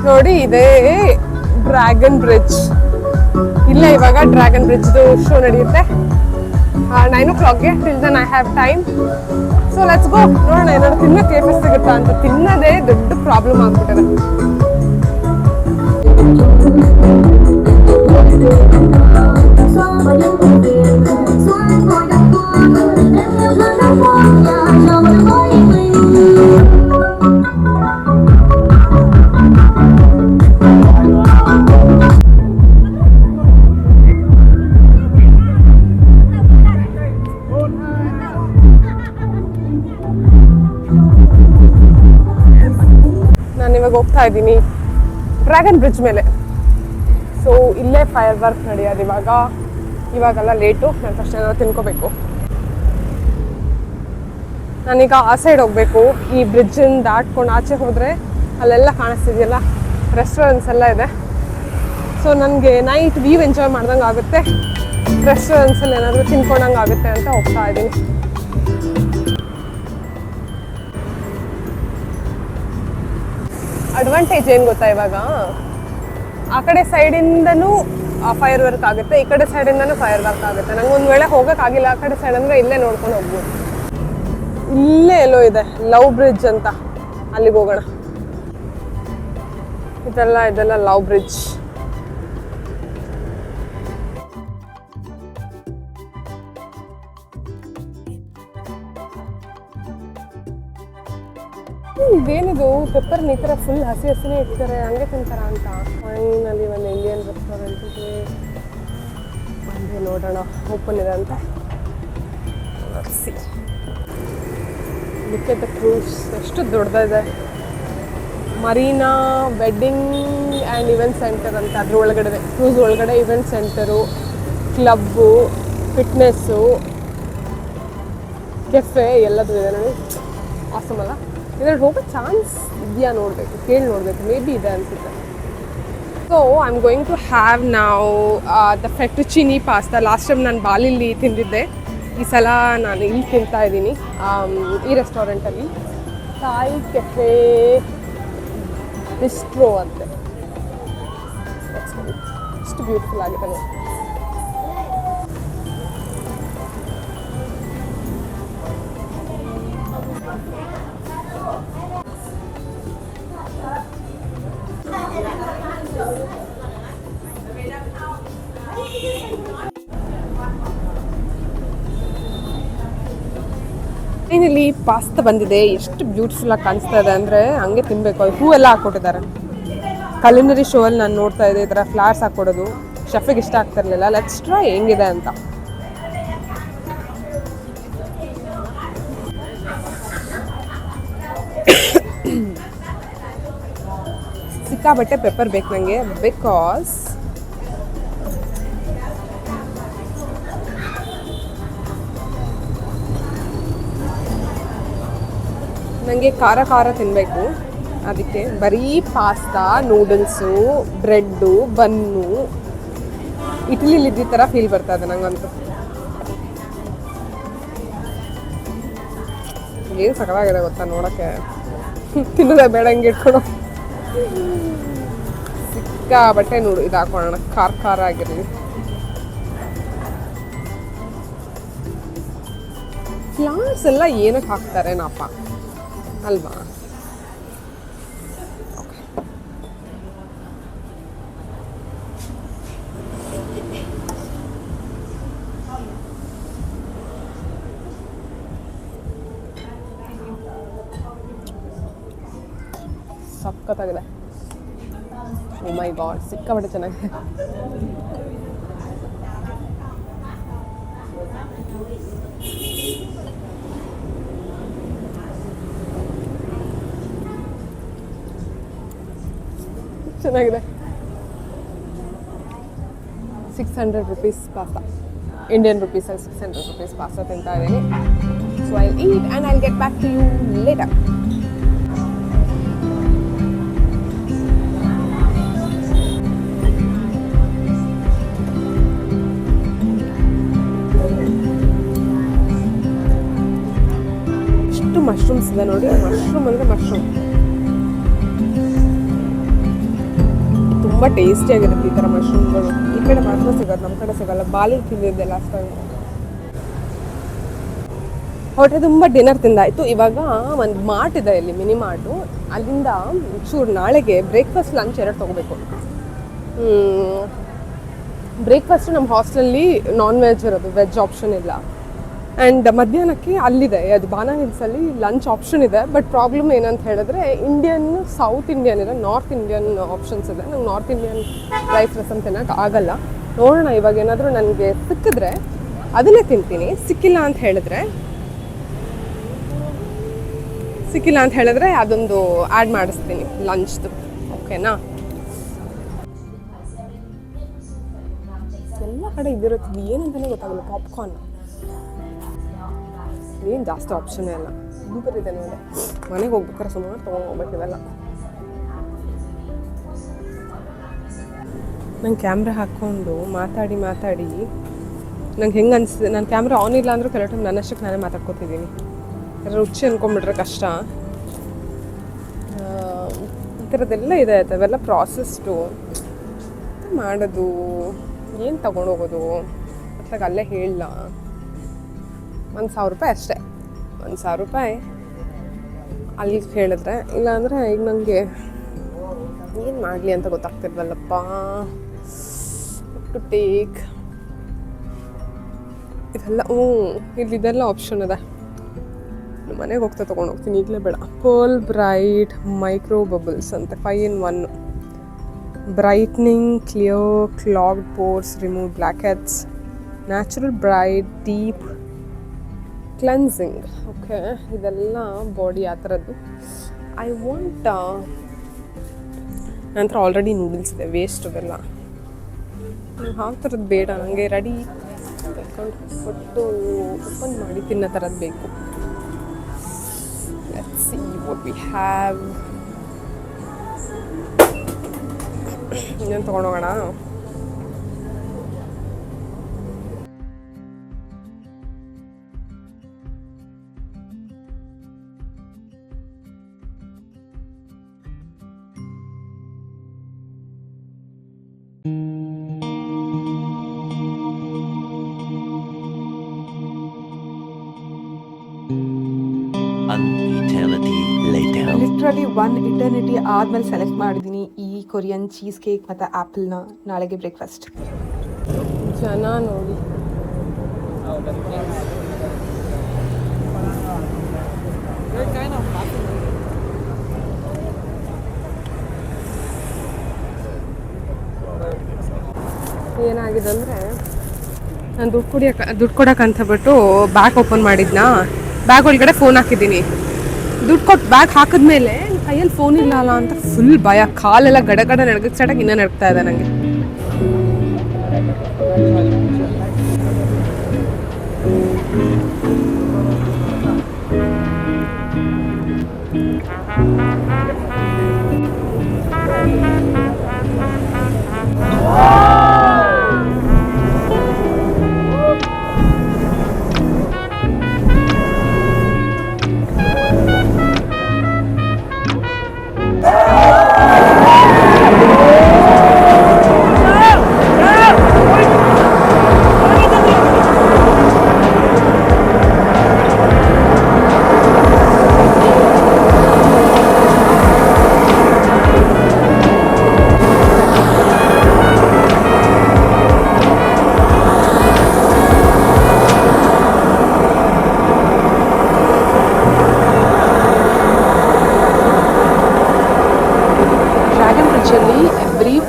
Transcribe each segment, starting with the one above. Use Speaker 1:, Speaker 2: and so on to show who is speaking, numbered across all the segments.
Speaker 1: ನೋಡಿ ಇದೇ dragon bridge. ಇಲ್ಲ ಇವಾಗ ಡ್ರ್ಯಾಗನ್ ಬ್ರಿಡ್ಜ್ದು ಶೋ ನಡೆಯುತ್ತೆ 9 o'clockಗೆ. Till then I have time. So let's go. ನೋಡೋಣ ಏನಾದ್ರು ತಿನ್ನೋಕೆ ಫಸ್ಟ್ ಸಿಗುತ್ತಾ ಅಂತ. ತಿನ್ನೋದೇ ದೊಡ್ಡ ಪ್ರಾಬ್ಲಮ್ ಆಗ್ಬಿಟ್ಟಿದೆ. ನಾನಿವಾಗ ಹೋಗ್ತಾ ಇದ್ದೀನಿ ಡ್ರ್ಯಾಗನ್ ಬ್ರಿಡ್ಜ್ ಮೇಲೆ. ಸೊ ಇಲ್ಲೇ ಫೈರ್ ವರ್ಕ್ ನಡೆಯೋದು ಇವಾಗೆಲ್ಲ ಲೇಟು. ನಾನು ಫಸ್ಟ್ ಏನಾದ್ರು ತಿನ್ಕೋಬೇಕು. ನಾನೀಗ ಆ ಸೈಡ್ ಹೋಗಬೇಕು. ಈ ಬ್ರಿಡ್ಜನ್ನು ದಾಟ್ಕೊಂಡು ಆಚೆ ಹೋದರೆ ಅಲ್ಲೆಲ್ಲ ಕಾಣಿಸ್ತಿದೆಯಲ್ಲ ರೆಸ್ಟೋರೆಂಟ್ಸ್ ಎಲ್ಲ ಇದೆ. ಸೊ ನನಗೆ ನೈಟ್ ವ್ಯೂ ಎಂಜಾಯ್ ಮಾಡ್ದಂಗೆ ಆಗುತ್ತೆ, ರೆಸ್ಟೋರೆಂಟ್ಸಲ್ಲಿ ಏನಾದರೂ ತಿನ್ಕೊಂಡಂಗೆ ಆಗುತ್ತೆ ಅಂತ ಹೋಗ್ತಾ ಇದ್ದೀನಿ. ಅಡ್ವಾಂಟೇಜ್ ಏನು ಗೊತ್ತಾ, ಇವಾಗ ಆ ಕಡೆ ಸೈಡಿಂದನೂ ಫೈರ್ ವರ್ಕ್ ಆಗುತ್ತೆ, ಈ ಕಡೆ ಸೈಡಿಂದನೂ ಫೈರ್ ವರ್ಕ್ ಆಗುತ್ತೆ. ನಂಗೆ ಒಂದು ವೇಳೆ ಹೋಗೋಕ್ಕಾಗಿಲ್ಲ ಆ ಕಡೆ ಸೈಡ್ ಅಂದರೆ ಇಲ್ಲೇ ನೋಡ್ಕೊಂಡು ಹೋಗ್ಬೋದು. ಇಲ್ಲೇ ಎಲ್ಲೋ ಇದೆ ಲವ್ ಬ್ರಿಡ್ಜ್ ಅಂತ, ಅಲ್ಲಿಗೆ ಹೋಗೋಣ. ಇದೆಲ್ಲ ಲವ್ ಬ್ರಿಡ್ಜ್. ಇದೇನಿದು ಪೆಪ್ಪರ್ ಈ ಥರ ಫುಲ್ ಹಸಿ ಹಸಿನೇ ಇಡ್ತಾರೆ, ಹಂಗೆ ತಿಂತಾರ ಅಂತ. ಫೈನಲಿ ಒಂದು ಇಂಡಿಯನ್ ರೆಸ್ಟೋರೆಂಟಿಗೆ ಬಂದು ನೋಡೋಣ ಓಪನ್ ಇದೆ ಅಂತ. ಲುಕ್ ಎಟ್ ದ ಕ್ರೂಸ್, ಎಷ್ಟು ದೊಡ್ಡದಿದೆ. Marina wedding and event centre ಅಂತ ಅದ್ರ ಒಳಗಡೆ, ಕ್ರೂಸ್ ಒಳಗಡೆ event centre, club, fitness, cafe ಎಲ್ಲದೂ ಇದೆ ನೋಡಿ. ಆಸಮ್ ಅಲ್ಲ? ಇದ್ರಲ್ಲಿ ಹೋಗೋ ಚಾನ್ಸ್ ಇದೆಯಾ ನೋಡಬೇಕು, ಕೇಳಿ ನೋಡಬೇಕು. ಮೇ ಬಿ ಇದೆ ಅನಿಸುತ್ತೆ. So I am going to have ನಾವು the fettuccine pasta. Last time ನಾನು ಬಾಲಿಲಿ ತಿಂದಿದ್ದೆ, ಈ ಸಲ ನಾನು ಇಲ್ಲಿ ತಿಂತಾ ಇದ್ದೀನಿ ಈ ರೆಸ್ಟೋರೆಂಟಲ್ಲಿ. ಥಾಯ್ ಕೆಫೆ ಬಿಸ್ಟ್ರೋ ಅಂತೆ. ಎಷ್ಟು ಬ್ಯೂಟಿಫುಲ್ ಆಗಿದೆ ನೋಡಿ. ಫೈನಲಿ ಪಾಸ್ತಾ ಬಂದಿದೆ. ಎಷ್ಟು ಬ್ಯೂಟಿಫುಲ್ಲಾಗಿ ಕಾಣಿಸ್ತಾ ಇದೆ ಅಂದರೆ ಹಂಗೆ ತಿನ್ನಬೇಕು. ಅದು ಹೂವೆಲ್ಲ ಹಾಕ್ಕೊಟ್ಟಿದ್ದಾರೆ. ಕಲಿನರಿ ಶೋ ಅಲ್ಲಿ ನಾನು ನೋಡ್ತಾ ಇದ್ದೆ ಈ ಥರ ಫ್ಲವರ್ಸ್ ಹಾಕ್ಕೊಡೋದು. ಶೆಫಿಗೆ ಇಷ್ಟ ಆಗ್ತಿರ್ಲಿಲ್ಲ. ಲೆಟ್ಸ್ ಟ್ರೈ ಹೆಂಗಿದೆ ಅಂತ. ಸಿಕ್ಕಾಬಟ್ಟೆ ಪೆಪ್ಪರ್ ಬೇಕು ನನಗೆ, ಬಿಕಾಸ್ ನನಗೆ ಖಾರ ತಿನ್ನಬೇಕು. ಅದಕ್ಕೆ ಬರೀ ಪಾಸ್ತಾ, ನೂಡಲ್ಸು, ಬ್ರೆಡ್ಡು, ಬನ್ನು, ಇಡ್ಲಿಲಿ ಇದ್ದ ಥರ ಫೀಲ್ ಬರ್ತಾ ಇದೆ ನನಗಂತೂ. ಏನು ಸಕಲಾಗಿದೆ ಗೊತ್ತಾ ನೋಡೋಕ್ಕೆ. ತಿನ್ನೋದೇ ಬೇಡ ಹಂಗೆ ಇಟ್ಕೊಳೋ. ಸಿಕ್ಕಾಬಟ್ಟೆ ಇದು ಹಾಕೋಣ, ಖಾರ ಆಗಿರಲಿ. ಫ್ಲವರ್ಸ್ ಎಲ್ಲ ಏನಕ್ಕೆ ಹಾಕ್ತಾರೆ ನಾಪ ಅಲ್ವಾ? ಸಖತ್ತಾಗಿದೆ. ಓ ಮೈ ಗಾಡ್, ಸಿಕ್ಕಾಪಟ್ಟೆ ಚೆನ್ನಾಗಿದೆ. ಚೆನ್ನಾಗಿದೆ. 600 rupees ಪಾಸ್ತಾ, ಇಂಡಿಯನ್ ರುಪೀಸಲ್ಲಿ 600 rupees ಪಾಸ್ತಾ ತಿಂತಾ ಇದ್ದೀನಿ. So I eat and I get back to you later. ಎಷ್ಟು ಮಶ್ರೂಮ್ಸ್ ಇದೆ ನೋಡಿ. ಮಶ್ರೂಮ್ ಅಂದರೆ ಮಶ್ರೂಮ್. ತುಂಬ ಟೇಸ್ಟಿಯಾಗಿರುತ್ತೆ ಈ ಥರ ಮಶ್ರೂಮ್ಗಳು. ಈ ಕಡೆ ಮಾತ್ರ ಸಿಗೋದು, ನಮ್ಮ ಕಡೆ ಸಿಗೋಲ್ಲ. ಬಾಲಿಗೆ ತಿಂದಿದ್ದೆ ಲಾಸ್ಟ್ ಟೈಮ್. ಹೊಟ್ಟೆ ತುಂಬ ಡಿನ್ನರ್ ತಿಂದಾಯಿತು. ಇವಾಗ ಒಂದು ಮಾರ್ಟ್ ಇದೆ ಇಲ್ಲಿ, ಮಿನಿ ಮಾರ್ಟು. ಅಲ್ಲಿಂದ ಚೂರು ನಾಳೆಗೆ ಬ್ರೇಕ್ಫಾಸ್ಟ್ ಲಂಚ್ ಎರಡು ತೊಗೋಬೇಕು. ಬ್ರೇಕ್ಫಾಸ್ಟು ನಮ್ಮ ಹಾಸ್ಟೆಲಲ್ಲಿ ನಾನ್ ವೆಜ್ ಇರೋದು, ವೆಜ್ ಆಪ್ಷನ್ ಇಲ್ಲ. ಆ್ಯಂಡ್ ಮಧ್ಯಾಹ್ನಕ್ಕೆ ಅಲ್ಲಿದೆ, ಅದು ಬಾನಾ ಹಿಲ್ಸಲ್ಲಿ ಲಂಚ್ ಆಪ್ಷನ್ ಇದೆ. ಬಟ್ ಪ್ರಾಬ್ಲಮ್ ಏನಂತ ಹೇಳಿದ್ರೆ ಇಂಡಿಯನ್, ಸೌತ್ ಇಂಡಿಯನ್ ಇದೆ, ನಾರ್ತ್ ಇಂಡಿಯನ್ ಆಪ್ಷನ್ಸ್ ಇದೆ. ನಂಗೆ ನಾರ್ತ್ ಇಂಡಿಯನ್ ರೈಸ್ ರಸಮ್ ತಿನ್ನೋಕೆ ಆಗಲ್ಲ. ನೋಡೋಣ, ಇವಾಗ ಏನಾದರೂ ನನಗೆ ಸಿಕ್ಕಿದ್ರೆ ಅದನ್ನೇ ತಿಂತೀನಿ. ಸಿಕ್ಕಿಲ್ಲ ಅಂತ ಹೇಳಿದ್ರೆ ಅದೊಂದು ಆ್ಯಡ್ ಮಾಡಿಸ್ತೀನಿ ಲಂಚ್ದು. ಓಕೆನಾ? ಎಲ್ಲ ಕಡೆ ಇದಿರುತ್ತೆ, ಏನಂತಲೇ ಗೊತ್ತಾಗಲ್ಲ. ಪಾಪ್ಕಾರ್ನ್ ಏನು ಜಾಸ್ತಿ ಆಪ್ಷನ್ನೇ ಇಲ್ಲ. ಇದೆ ನೋಡಿ, ಮನೆಗೆ ಹೋಗ್ಬೇಕಾದ್ರೆ ಸುಮಾರು ತೊಗೊಂಡು ಹೋಗ್ಬೇಕು ಇವೆಲ್ಲ. ನಂಗೆ ಕ್ಯಾಮ್ರಾ ಹಾಕ್ಕೊಂಡು ಮಾತಾಡಿ ನಂಗೆ ಹೆಂಗೆ ಅನಿಸ್ತದೆ. ನಾನು ಕ್ಯಾಮ್ರಾ ಆನ್ ಇಲ್ಲ ಅಂದರೂ ಕೆಲವು ಟೈಮ್ ನನ್ನಷ್ಟಕ್ಕೆ ನಾನೇ ಮಾತಾಡ್ಕೊತಿದ್ದೀನಿ. ರುಚಿ ಅಂದ್ಕೊಂಡ್ಬಿಟ್ರೆ ಕಷ್ಟ. ಈ ಥರದ್ದೆಲ್ಲ ಇದೆ. ಅವೆಲ್ಲ ಪ್ರಾಸೆಸ್ಡು ಮಾಡೋದು, ಏನು ತೊಗೊಂಡೋಗೋದು ಅತ್ಲಾಗ ಅಲ್ಲೇ ಹೇಳಲ್ಲ. 1,000 ರೂಪಾಯಿ ಅಷ್ಟೇ. 1,000 ರೂಪಾಯಿ ಅಲ್ಲಿ ಹೇಳಿದ್ರೆ. ಇಲ್ಲಾಂದರೆ ಈಗ ನನಗೆ ಏನು ಮಾಡಲಿ ಅಂತ ಗೊತ್ತಾಗ್ತಿರ್ವಲ್ಲಪ್ಪ. ಟು ಟೇಕ್ ಇದೆಲ್ಲ. ಇದೆಲ್ಲ ಆಪ್ಷನ್ ಇದೆ. ಮನೆಗೆ ಹೋಗ್ತಾ ತೊಗೊಂಡು ಹೋಗ್ತೀನಿ, ಈಗಲೇ ಬೇಡ. ಪರ್ಲ್ ಬ್ರೈಟ್ ಮೈಕ್ರೋ ಬಬಲ್ಸ್ ಅಂತ 5 in 1. Brightening, clear, clogged pores, remove blackheads, natural bright, deep cleansing. Okay, ಇದೆಲ್ಲ ಬಾಡಿ ಆ ಥರದ್ದು. ಐ ವಾಂಟ್ ನಂತರ ಆಲ್ರೆಡಿ ನೂಡಲ್ಸ್ ಇದೆ, ವೇಸ್ಟ್ ಅವೆಲ್ಲ. ಆ ಥರದ್ದು ಬೇಡ ನನಗೆ. ರೆಡಿ ಕೊಟ್ಟು ಓಪನ್ ಮಾಡಿ ತಿನ್ನೋ ಥರದ್ದು ಬೇಕು. Let's see what we have. ಇನ್ನೇನು ತೊಗೊಂಡೋಗೋಣ. ಲಿಟ್ರಲಿ 1 eternity ಆದಮೇಲೆ ಸೆಲೆಕ್ಟ್ ಮಾಡಿದ್ದೀನಿ ಈ ಕೊರಿಯನ್ ಚೀಸ್ ಕೇಕ್ ಮತ್ತು ಆ್ಯಪಲ್ನ ನಾಳೆಗೆ ಬ್ರೇಕ್ಫಾಸ್ಟ್. ಜನ ನೋಡಿ, ಏನಾಗಿದೆ ಅಂದರೆ ನಾನು ದುಡ್ಡು ಕೊಡೋಕ್ಕಂತ ಬಿಟ್ಟು ಬ್ಯಾಗ್ ಓಪನ್ ಮಾಡಿದ್ನಾ. ಬ್ಯಾಗ್ ಒಳಗಡೆ ಫೋನ್ ಹಾಕಿದ್ದೀನಿ. ದುಡ್ಡು ಕೊಟ್ಟು ಬ್ಯಾಗ್ ಹಾಕಿದ್ಮೇಲೆ ಕೈಯಲ್ಲಿ ಫೋನ್ ಇಲ್ಲ ಅಲ್ಲ ಅಂತ ಫುಲ್ ಭಯ. ಕಾಲೆಲ್ಲ ಗಡಗಡ ನಡ್ಗಕ್ಕೆ ಸ್ಟಾರ್ಟಾಗಿ ಇನ್ನೂ ನಡ್ತಾ ಇದೆ ನನಗೆ.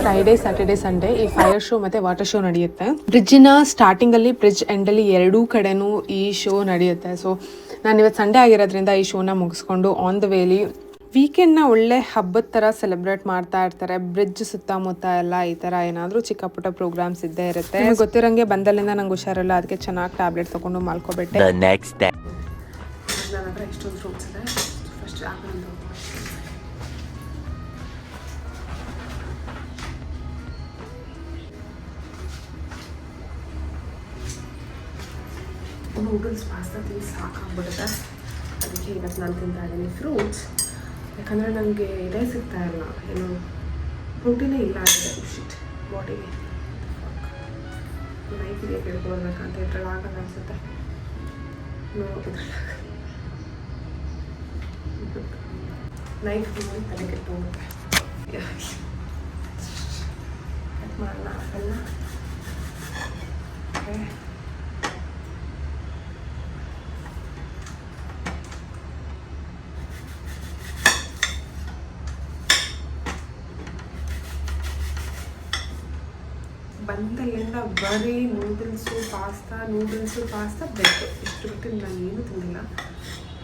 Speaker 1: ಫ್ರೈಡೇ, ಸ್ಯಾಟರ್ಡೆ, ಸಂಡೇ ಈ ಫೈರ್ ಶೋ ಮತ್ತು ವಾಟರ್ ಶೋ ನಡೆಯುತ್ತೆ. ಬ್ರಿಡ್ಜಿನ ಸ್ಟಾರ್ಟಿಂಗಲ್ಲಿ, ಬ್ರಿಡ್ಜ್ ಎಂಡಲ್ಲಿ ಎರಡೂ ಕಡೆನೂ ಈ ಶೋ ನಡೆಯುತ್ತೆ. ಸೊ ನಾನು ಇವತ್ತು ಸಂಡೇ ಆಗಿರೋದ್ರಿಂದ ಈ ಶೋನ ಮುಗಿಸ್ಕೊಂಡು ಆನ್ ದ ವೇಲಿ ವೀಕೆಂಡ್ನ ಒಳ್ಳೆ ಹಬ್ಬದ ಥರ ಸೆಲೆಬ್ರೇಟ್ ಮಾಡ್ತಾ ಇರ್ತಾರೆ. ಬ್ರಿಡ್ಜ್ ಸುತ್ತಮುತ್ತ ಎಲ್ಲ ಈ ಥರ ಏನಾದರೂ ಚಿಕ್ಕ ಪುಟ್ಟ ಪ್ರೋಗ್ರಾಮ್ಸ್ ಇದ್ದೇ ಇರುತ್ತೆ. ಗೊತ್ತಿರೋಂಗೆ ಬಂದಲ್ಲಿಂದ ನಂಗೆ ಹುಷಾರಿಲ್ಲ, ಅದಕ್ಕೆ ಚೆನ್ನಾಗಿ ಟ್ಯಾಬ್ಲೆಟ್ ತೊಗೊಂಡು ಮಲ್ಕೊಬಿಟ್ಟೆ. ನನ್ನ ಹತ್ರ ಎಷ್ಟೊಂದು ಫ್ರೂಟ್ಸ್ ಇದೆ. ಫಸ್ಟ್ ನೂಡಲ್ಸ್ ಪಾಸ್ತಾ ತಿಂದು ಸಾಕಾಗ್ಬಿಡುತ್ತೆ. ಅದಕ್ಕೆ ಇವತ್ತು ನಾನು ತಿಂತಾ ಇದ್ದೀನಿ ಫ್ರೂಟ್ಸ್. ಯಾಕಂದರೆ ನನಗೆ ಇದೇ ಸಿಗ್ತಾ ಇಲ್ಲ, ಏನು ಪ್ರೋಟೀನೇ ಇಲ್ಲ ಆಗಿದೆ ಶಿಟ್ ಬಾಡಿಗೆ. ನೈಫ್ ಇದೆ ಕೇಳ್ಕೊಳ್ಬೇಕಂತ ಇದ್ರಲ್ಲಿ ಆಗಲ್ಲ ಅನ್ಸುತ್ತೆ. ನೈಫ್ ತಲೆ ಕೆಟ್ಟು ಹೋಗುತ್ತೆ. ಕಟ್ ಮಾಡೋಣ ಆಪಲ್ನ. ಓಕೆ, ಬಂದಲ್ಲಿಂದ ಬರೀ ನೂಡಲ್ಸು ಪಾಸ್ತಾ ಬೇಕು. ಇಷ್ಟು ಬಿಟ್ಟು ನಾನು ಏನೂ ತಿಂದಿಲ್ಲ.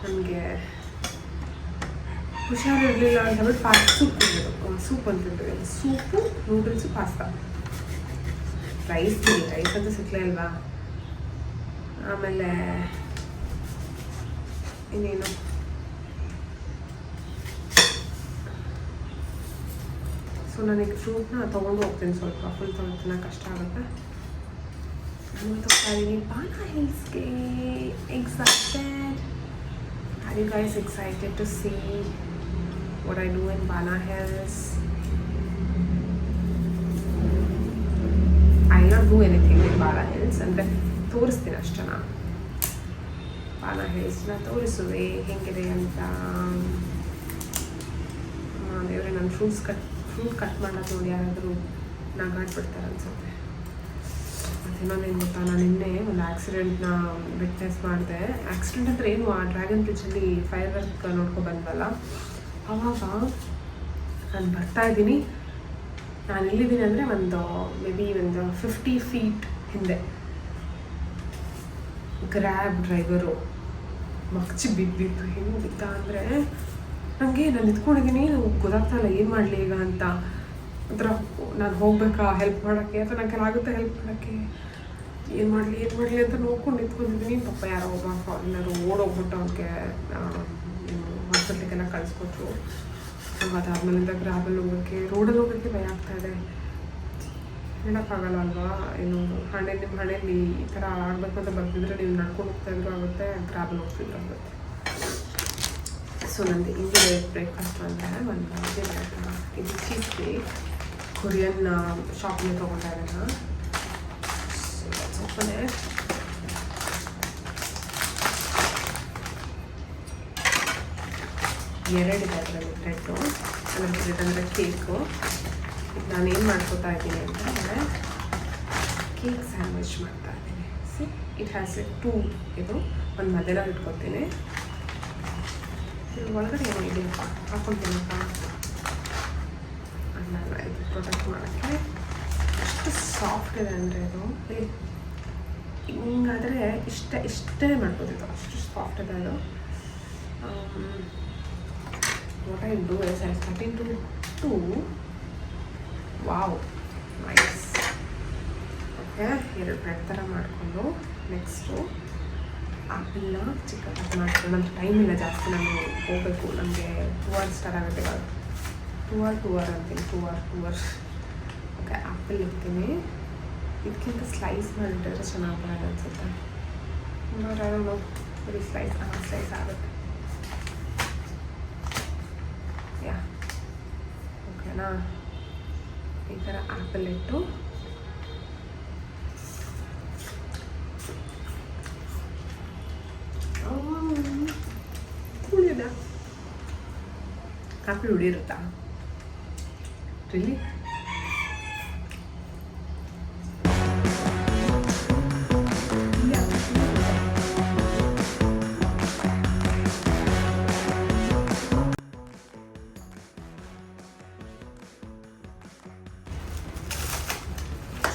Speaker 1: ನನಗೆ ಹುಷಾರಿರಲಿಲ್ಲ ಅಂತ ಹೇಳ್ಬಿಟ್ಟು ಸೂಪ್ ಅಂತಿದ್ವಿ. Soup, noodles, pasta. ರೈಸ್ ಅಂತೂ ಸಿಕ್ಕಲೇ ಅಲ್ವಾ. ಆಮೇಲೆ ಇನ್ನೇನು ಸೊ ನನಗೆ ಫ್ರೂಟ್ನ ತೊಗೊಂಡು ಹೋಗ್ತೀನಿ. ಸ್ವಲ್ಪ ಫುಲ್ ತೊಗೊಳ್ತೀನಿ, ಕಷ್ಟ ಆಗುತ್ತೆ. ನಾನು ತಗೋತಾ ಇದ್ದೀನಿ ಬಾನಾ ಹಿಲ್ಸ್ಗೆ. Excited. Are you guys excited to see what I do in Bana Hills? I'll not do anything in Bana Hills. ಅಂದರೆ ತೋರಿಸ್ತೀನಿ ಅಷ್ಟೇ. ನಾನು Bana Hillsನ ತೋರಿಸುವೆ ಹೆಂಗಿದೆ ಅಂತ. ದೇವ್ರೆ, ನಾನು ಫ್ರೂಟ್ ಕಟ್ ಮಾಡೋದು ನೋಡಿ ಯಾರಾದರೂ ನಗಾಡ್ಬಿಡ್ತಾರೆ ಅನ್ಸುತ್ತೆ. ಮತ್ತೇನೊಂದೇನು ಗೊತ್ತಾ, ನಾನು ನಿನ್ನೆ ಒಂದು ಆಕ್ಸಿಡೆಂಟ್ನ ವಿಟ್ನೆಸ್ ಮಾಡಿದೆ. ಆಕ್ಸಿಡೆಂಟ್ ಅಂದರೆ ಏನು, ಆ ಡ್ರ್ಯಾಗನ್ ಬ್ರಿಡ್ಜಲ್ಲಿ ಫೈರ್ ವರ್ಕ್ ನೋಡ್ಕೊಂಡು ಬಂದ್ವಲ್ಲ, ಆವಾಗ ನಾನು ಬರ್ತಾಯಿದ್ದೀನಿ. ನಾನು ಎಲ್ಲಿದ್ದೀನಿ ಅಂದರೆ ಮೇ ಬಿ ಒಂದು 50 feet ಹಿಂದೆ ಗ್ರ್ಯಾಬ್ ಡ್ರೈವರು ಮಗ್ಚಿ ಬಿದ್ದಿತ್ತು. ಹೆಂಗೆ ಬಿದ್ದ ಅಂದರೆ ನನಗೆ, ನಾನು ನಿಂತ್ಕೊಂಡಿದ್ದೀನಿ, ನನಗೆ ಗೊತ್ತಾಗ್ತಾಯಿಲ್ಲ ಏನು ಮಾಡಲಿ ಈಗ ಅಂತ. ಒಂಥರ ನಾನು ಹೋಗ್ಬೇಕಾ ಹೆಲ್ಪ್ ಮಾಡೋಕ್ಕೆ, ಅಥವಾ ನನಗೆ ಆಗುತ್ತೆ ಹೆಲ್ಪ್ ಮಾಡೋಕ್ಕೆ, ಏನು ಮಾಡಲಿ ಅಂತ ನೋಡ್ಕೊಂಡು ನಿಂತ್ಕೊಂಡಿದ್ದೀನಿ. ಪಾಪ ಯಾರೋ ಒಬ್ಬ ಫಾರಿನರು ಓಡೋಗ್ಬಿಟ್ಟು ಅವ್ರಿಗೆ ಹಾಸ್ಪಿಟ್ಲಿಗೆಲ್ಲ ಕಳಿಸ್ಕೊಟ್ರು. ಅದಾದ್ಮೇಲಿಂದ ಗ್ರಾಬಲ್ಲಿ ಹೋಗೋಕ್ಕೆ, ರೋಡಲ್ಲಿ ಹೋಗೋಕ್ಕೆ ಭಯ ಆಗ್ತಾಯಿದೆ. ಹೇಳೋಕ್ಕಾಗಲ್ಲ ಅಲ್ವಾ. ಏನು ನಿಮ್ಮ ಹಣೆಯಲ್ಲಿ ಈ ಥರ ಆಗಬೇಕು ಅಂತ ಬರ್ತಿದ್ರೆ ನೀವು ನಡ್ಕೊಂಡು ಹೋಗ್ತಾಯಿದ್ರು ಆಗುತ್ತೆ, ಗ್ರಾಬಲ್ಲಿ ಹೋಗ್ತಿದ್ರು ಆಗುತ್ತೆ. ಸೊ ನಂದು ಇಂಡಿಯನ್ ಬ್ರೇಕ್ಫಾಸ್ಟ್ ಅಂದರೆ ಇದು ಚೀಸ್ ಕೇಕ್ ಕೊರಿಯನ್ ಶಾಪಿಂದ ತೊಗೊಂತಾ ಇರೋಣ. Open it. ಎರಡಿದೆ ಅದರಲ್ಲಿ ಬ್ರೆಡ್ಡು. ಬ್ರೆಡ್ ಅಂದರೆ ಕೇಕು. ಈಗ ನಾನೇನು ಮಾಡ್ಕೋತಾ ಇದ್ದೀನಿ ಅಂತಂದರೆ ಕೇಕ್ ಸ್ಯಾಂಡ್ವಿಚ್ ಮಾಡ್ತಾ ಇದ್ದೀನಿ. ಸಿ, ಇಟ್ ಹ್ಯಾಸ್ 2 ಇದು ಒಂದು ಮಧ್ಯಾಹ್ನ ಇಟ್ಕೊತೀನಿ. ಒಳಗಡೆ ಏನೋ ಇದೆಯಪ್ಪ, ಹಾಕ್ಕೊಳ್ತೀನಪ್ಪ. ಅಲ್ಲ, ಇದು ಪ್ರೊಟೆಕ್ಟ್ ಮಾಡೋಕ್ಕೆ ಎಷ್ಟು ಸಾಫ್ಟ್ ಇದೆ ಅಂದರೆ ಇದು ಹಿಂಗಾದರೆ ಇಷ್ಟೇ ಮಾಡ್ಬೋದಿತ್ತು, ಅಷ್ಟು ಸಾಫ್ಟ್ ಇದೆ ಅದು. what I do is I cut into 2. Wow, nice. Okay, 2 bread ಥರ ಮಾಡಿಕೊಂಡು ನೆಕ್ಸ್ಟು ಆಪಲ್ನ ಚಿಕ್ಕ ಕಟ್ ಮಾಡ್ಕೊಂಡು, ನಂಗೆ ಟೈಮ್ ಇಲ್ಲ ಜಾಸ್ತಿ, ನಾನು ಹೋಗಬೇಕು. ನನಗೆ 2 hours ಸ್ಟಾರ್ಟ್ ಆಗುತ್ತೆ ಇವಾಗ. 2 hour ಅಂತೀನಿ, 2 hours. ಓಕೆ, ಆಪಲ್ ಇರ್ತೀನಿ. ಇದಕ್ಕಿಂತ ಸ್ಲೈಸ್ ಮಾಡಿದ್ರೆ ಚೆನ್ನಾಗಿ ಬರೋದು ಅನಿಸುತ್ತೆ. ಯಾರೋ ಬರೀ ಸ್ಲೈಸ್ ಆಗುತ್ತೆ. ಯಾ, ಓಕೆನಾ. ಈ ಥರ ಆಪಲ್ ಇಟ್ಟು ಹುಳಿದ ಆಪಲ್ ಹುಳಿ ಇರುತ್ತಾ ರಿಲಿ?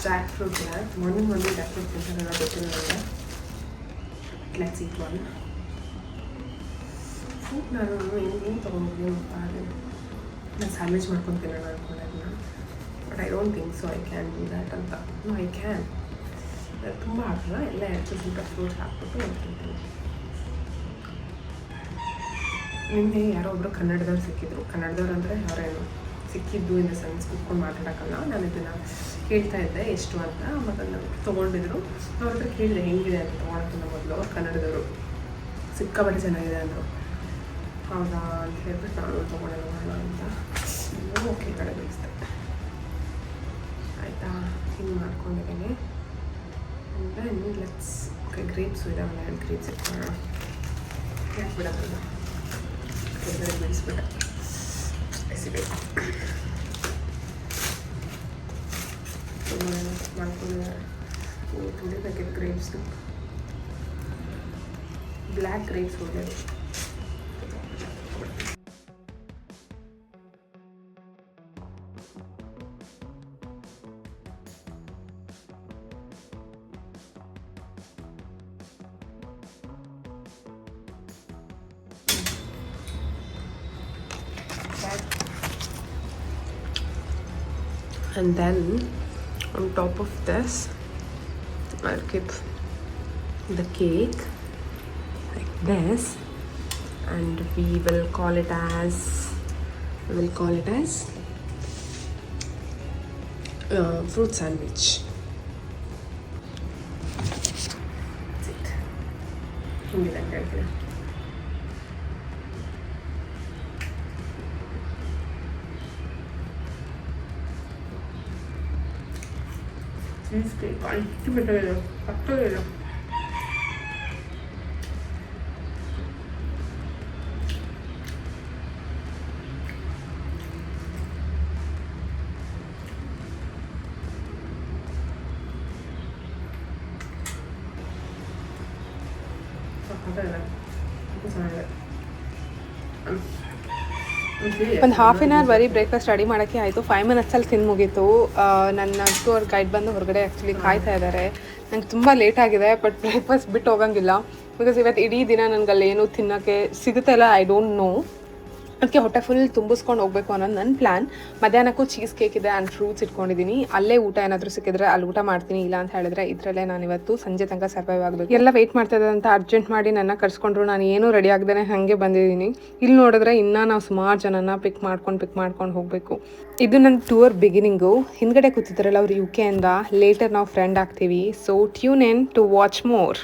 Speaker 1: ಜಾಕ್ ಫ್ರೂಟ್ ಇಲ್ಲ, ಮೊನ್ನೆ ಜಾಕ್ ಫ್ರೂಟ್ ತಿಂತಾರಲ್ಲ, ಗೊತ್ತಿಲ್ಲ ನನಗೆ. Let's heat one. ಫ್ರೂಟ್ ನಾನು ಏನು ತೊಗೊಂಡಿದ್ದೀನಿ ನಾನು ಸ್ಯಾಂಡ್ವಿಚ್ ಮಾಡ್ಕೊತೀನಿ ನಾನು ಅಂದ್ಕೊಂಡಿದ್ನ. But I don't think so I can do that ಅಂತ. No, I can. ತುಂಬ ಹಾಕಲ್ಲ, ಎಲ್ಲ 2 ಫ್ರೂಟ್ಸ್ ಹಾಕ್ಬಿಟ್ಟು ತಿಂತೀನಿ. ನಿನ್ನೆ ಯಾರೋ ಒಬ್ಬರು ಕನ್ನಡದವ್ರು ಸಿಕ್ಕಿದ್ರು. ಕನ್ನಡದವ್ರು ಅಂದರೆ ಅವರೇನು ಸಿಕ್ಕಿದ್ದು ಇನ್ ದ ಸೆನ್ಸ್ ಕೂತ್ಕೊಂಡು ಮಾತಾಡೋಕ್ಕಲ್ಲ. ನಾನು ಇದನ್ನು ಕೇಳ್ತಾ ಇದ್ದೆ ಎಷ್ಟು ಅಂತ. ಮತ್ತು ಅದನ್ನು ತೊಗೊಂಡಿದ್ರು. ಅವ್ರ ಹತ್ರ ಕೇಳಿದೆ ಹೆಂಗಿದೆ ಅಂತ ತೊಗೊಳಕ್ಕಿಂತ ಮೊದಲು. ಅವ್ರು ಕನ್ನಡದವರು, ಸಿಕ್ಕಾಪಟ್ಟೆ ಚೆನ್ನಾಗಿದೆ ಅಂದರು. ಹೌದಾ ಅಂತ ಹೇಳ್ಬಿಟ್ಟು ನಾನು ತೊಗೊಂಡು ಹೋಗೋಣ ಅಂತ ಓಕೆ ಕಡೆ ಬೇಯಿಸ್ದೆ. ಅಂತ ಹಿಂಗೆ ಮಾಡ್ಕೊಂಡಿದ್ದೀನಿ. ಆ್ಯಂಡ್ ಲೆಟ್ಸ್ ಓಕೆ ಗ್ರೇಪ್ಸು ಇದಾವಲ್ಲ, 2 ಗ್ರೇಪ್ಸ್ ಇಟ್ಕೊಳ್ಳೋಣ. ಯಾಕೆ ಬಿಡೋದಲ್ಲ, ಕೆಳಗಡೆ ಬಿಡಿಸ್ಬಿಟ್ಟೆ ಎಸಿಬೇಕು. ತುಂಬ ಮಾಡ್ಕೊಂಡಿದ್ದಾರೆ. ತುಳಿಬೇಕಿತ್ತು ಗ್ರೇಪ್ಸ್ನ. ಬ್ಲ್ಯಾಕ್ ಗ್ರೇಪ್ಸ್ ಒಳ್ಳೆಯದು. And then on top of this I'll keep the cake like this, and we will call it as fruit sandwich. That's it. ಹಿಂಗೆ ಹೇಳ್ತೀನಿ. ಚೀಸ್ ಕೇಕ್ ಅಲ್ಟಿಮೇಟಾಗಿದೆ, ಸಕ್ಕತ್ತಾಗಿದೆ. ಒಂದು ಹಾಫ್ ಆನ್ ಅವರ್ ಬರೀ ಬ್ರೇಕ್ಫಾಸ್ಟ್ ರೆಡಿ ಮಾಡೋಕ್ಕೆ ಆಯಿತು. 5 ಮಿನಿಟ್ಸಲ್ಲಿ ತಿಂದು ಮುಗೀತು. ನನ್ನ ಟೂರ್ ಗೈಡ್ ಬಂದು ಹೊರಗಡೆ ಆ್ಯಕ್ಚುಲಿ ಕಾಯ್ತಾ ಇದ್ದಾರೆ. ನಂಗೆ ತುಂಬ ಲೇಟ್ ಆಗಿದೆ, ಬಟ್ ಬ್ರೇಕ್ಫಾಸ್ಟ್ ಬಿಟ್ಟು ಹೋಗಂಗಿಲ್ಲ. ಬಿಕಾಸ್ ಇವತ್ತು ಇಡೀ ದಿನ ನನಗಲ್ಲಿ ಏನೂ ತಿನ್ನೋಕ್ಕೆ ಸಿಗುತ್ತಾ ಇಲ್ಲ, ಐ ಡೋಂಟ್ ನೋ. ಅದಕ್ಕೆ ಹೊಟ್ಟೆ ಫುಲ್ ತುಂಬಿಸ್ಕೊಂಡು ಹೋಗಬೇಕು ಅನ್ನೋದು ನನ್ನ ಪ್ಲ್ಯಾನ್. ಮಧ್ಯಾಹ್ನಕ್ಕೂ ಚೀಸ್ ಕೇಕ್ ಇದೆ ಆ್ಯಂಡ್ ಫ್ರೂಟ್ಸ್ ಇಟ್ಕೊಂಡಿದ್ದೀನಿ. ಅಲ್ಲೇ ಊಟ ಏನಾದರೂ ಸಿಕ್ಕಿದ್ರೆ ಅಲ್ಲಿ ಊಟ ಮಾಡ್ತೀನಿ, ಇಲ್ಲ ಅಂತ ಹೇಳಿದ್ರೆ ಇದರಲ್ಲೇ ನಾನು ಇವತ್ತು ಸಂಜೆ ತನಕ ಸರ್ವೈವ್ ಆಗಬೇಕು. ಎಲ್ಲ ವೆಯ್ಟ್ ಮಾಡ್ತಾ ಇದ್ದಾರೆ ಅಂತ ಅರ್ಜೆಂಟ್ ಮಾಡಿ ನನ್ನ ಕರ್ಸ್ಕೊಂಡ್ರು. ನಾನು ಏನೂ ರೆಡಿ ಆಗದೇ ಹಾಗೆ ಬಂದಿದ್ದೀನಿ. ಇಲ್ಲಿ ನೋಡಿದ್ರೆ ಇನ್ನೂ ನಾವು ಸುಮಾರು ಜನನ ಪಿಕ್ ಮಾಡ್ಕೊಂಡು ಹೋಗಬೇಕು. ಇದು ನನ್ನ ಟೂರ್ ಬಿಗಿನಿಂಗು. ಹಿಂದ್ಗಡೆ ಕೂತಿದ್ದಾರಲ್ಲ ಅವ್ರು UK ಇಂದ. ಲೇಟರ್ ನಾವು ಫ್ರೆಂಡ್ ಆಗ್ತೀವಿ. So tune in to watch more.